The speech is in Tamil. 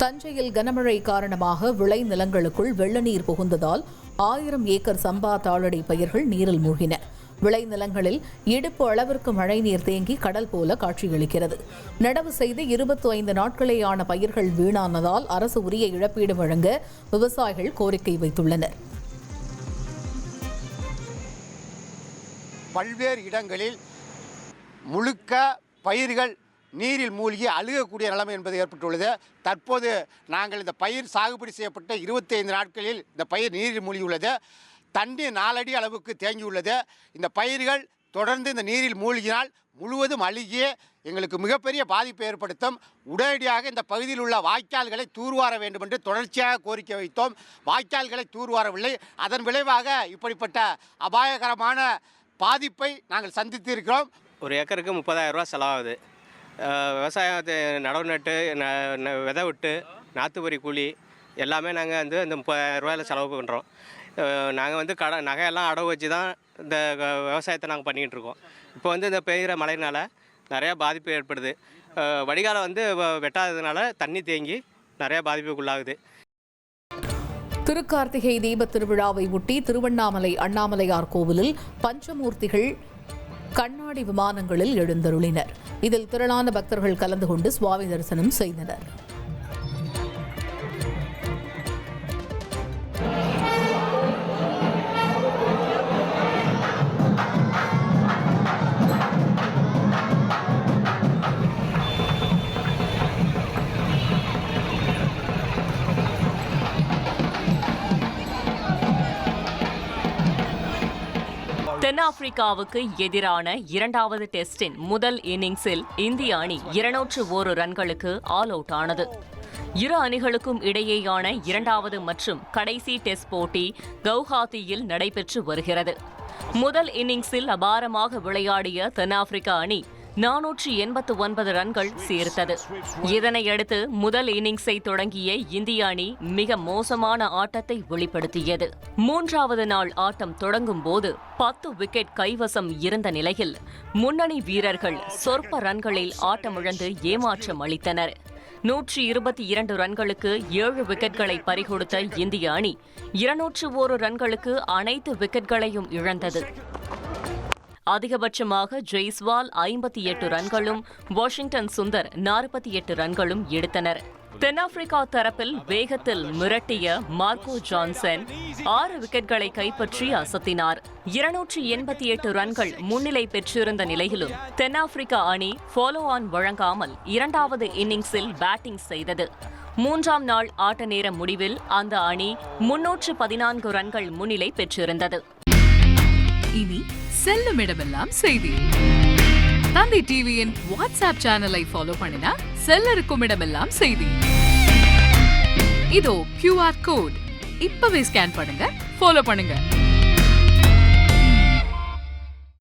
தஞ்சையில் கனமழை காரணமாக விளை நிலங்களுக்குள் வெள்ள நீர் புகுந்ததால் 1000 ஏக்கர் சம்பா தாளடி பயிர்கள் நீரில் மூழ்கின. விளை நிலங்களில் இடுப்பு அளவிற்கு மழைநீர் தேங்கி கடல் போல காட்சியளிக்கிறது. நடவு செய்து 25 நாட்களேயான பயிர்கள் வீணானதால் அரசு உரிய இழப்பீடு வழங்க விவசாயிகள் கோரிக்கை வைத்துள்ளனர். பல்வேறு இடங்களில் முழுக்க பயிர்கள் நீரில் மூழ்கி அழுகக்கூடிய நிலைமை என்பது ஏற்பட்டுள்ளது. தற்போது நாங்கள் இந்த பயிர் சாகுபடி செய்யப்பட்ட 25 நாட்களில் இந்த பயிர் நீரில் மூழ்கியுள்ளது. தண்ணீர் 4 அடி அளவுக்கு தேங்கியுள்ளது. இந்த பயிர்கள் தொடர்ந்து இந்த நீரில் மூழ்கினால் முழுவதும் அழுகி எங்களுக்கு மிகப்பெரிய பாதிப்பை ஏற்படுத்தும். உடனடியாக இந்த பகுதியில் உள்ள வாய்க்கால்களை தூர்வார வேண்டும் என்று தொடர்ச்சியாக கோரிக்கை வைத்தோம். வாய்க்கால்களை தூர்வாரவில்லை. அதன் விளைவாக இப்படிப்பட்ட அபாயகரமான பாதிப்பை நாங்கள் சந்தித்து இருக்கிறோம். ஒரு ஏக்கருக்கு 30,000 ரூபா செலவாகுது. விவசாயத்தை நடவு நட்டு விதை விட்டு நாற்றுப்பறி கூலி எல்லாமே நாங்கள் வந்து இந்த 30,000 ரூபாயில் செலவு பண்ணுறோம். நாங்கள் வந்து நகையெல்லாம் அடவு வச்சு தான் இந்த விவசாயத்தை நாங்கள் பண்ணிக்கிட்டு இருக்கோம். இப்போ வந்து இந்த பெய்கிற மழையினால் நிறையா பாதிப்பு ஏற்படுது. வடிகாலம் வந்து வெட்டாததுனால தண்ணி தேங்கி நிறையா பாதிப்புக்குள்ளாகுது. திருக்கார்த்திகை தீபத் திருவிழாவை ஒட்டி திருவண்ணாமலை அண்ணாமலையார் கோவிலில் பஞ்சமூர்த்திகள் கண்ணாடி விமானங்களில் எழுந்தருளினர். இதில் திரளான பக்தர்கள் கலந்து கொண்டு சுவாமி தரிசனம் செய்தனர். தென்னாப்பிரிக்காவுக்கு எதிரான 2வது டெஸ்டின் முதல் இன்னிங்ஸில் இந்திய அணி 201 ரன்களுக்கு ஆல் அவுட் ஆனது. இரு அணிகளுக்கும் இடையேயான 2வது மற்றும் கடைசி டெஸ்ட் போட்டி கவுஹாத்தியில் நடைபெற்று வருகிறது. முதல் இன்னிங்ஸில் அபாரமாக விளையாடிய தென்னாப்பிரிக்க அணி 489 ரன்கள் சேர்த்தது. இதனையடுத்து முதல் இன்னிங்ஸை தொடங்கிய இந்திய அணி மிக மோசமான ஆட்டத்தை வெளிப்படுத்தியது. 3வது நாள் ஆட்டம் தொடங்கும் போது 10 விக்கெட் கைவசம் இருந்த நிலையில் முன்னணி வீரர்கள் சொற்ப ரன்களில் ஆட்டமிழந்து ஏமாற்றம் அளித்தனர். 122 ரன்களுக்கு 7 விக்கெட்களை பறிகொடுத்த இந்திய அணி 201 ரன்களுக்கு அனைத்து விக்கெட்களையும் இழந்தது. அதிகபட்சமாக ஜெய்ஸ்வால் 58 ரன்களும் வாஷிங்டன் சுந்தர் 48 ரன்களும் எடுத்தனர். தென்னாப்பிரிக்கா தரப்பில் வேகத்தில் மிரட்டிய மார்க்கோ ஜான்சன் 6 விக்கெட்களை கைப்பற்றி அசத்தினார். 288 ரன்கள் முன்னிலை பெற்றிருந்த நிலையிலும் தென்னாப்பிரிக்கா அணி ஃபாலோ ஆன் வழங்காமல் 2வது இன்னிங்ஸில் பேட்டிங் செய்தது. 3ஆம் நாள் ஆட்ட நேர முடிவில் அந்த அணி 314 ரன்கள் முன்னிலை பெற்றிருந்தது. இனி செல்லும் இடமெல்லாம் செய்தி. தந்தை டிவியின் வாட்ஸ்அப் சேனலை ஃபாலோ பண்ணினா செல்லருக்கும் இடமெல்லாம் செய்தி. இதோ QR கோட் இப்பவே ஸ்கேன் பண்ணுங்க, ஃபாலோ பண்ணுங்க.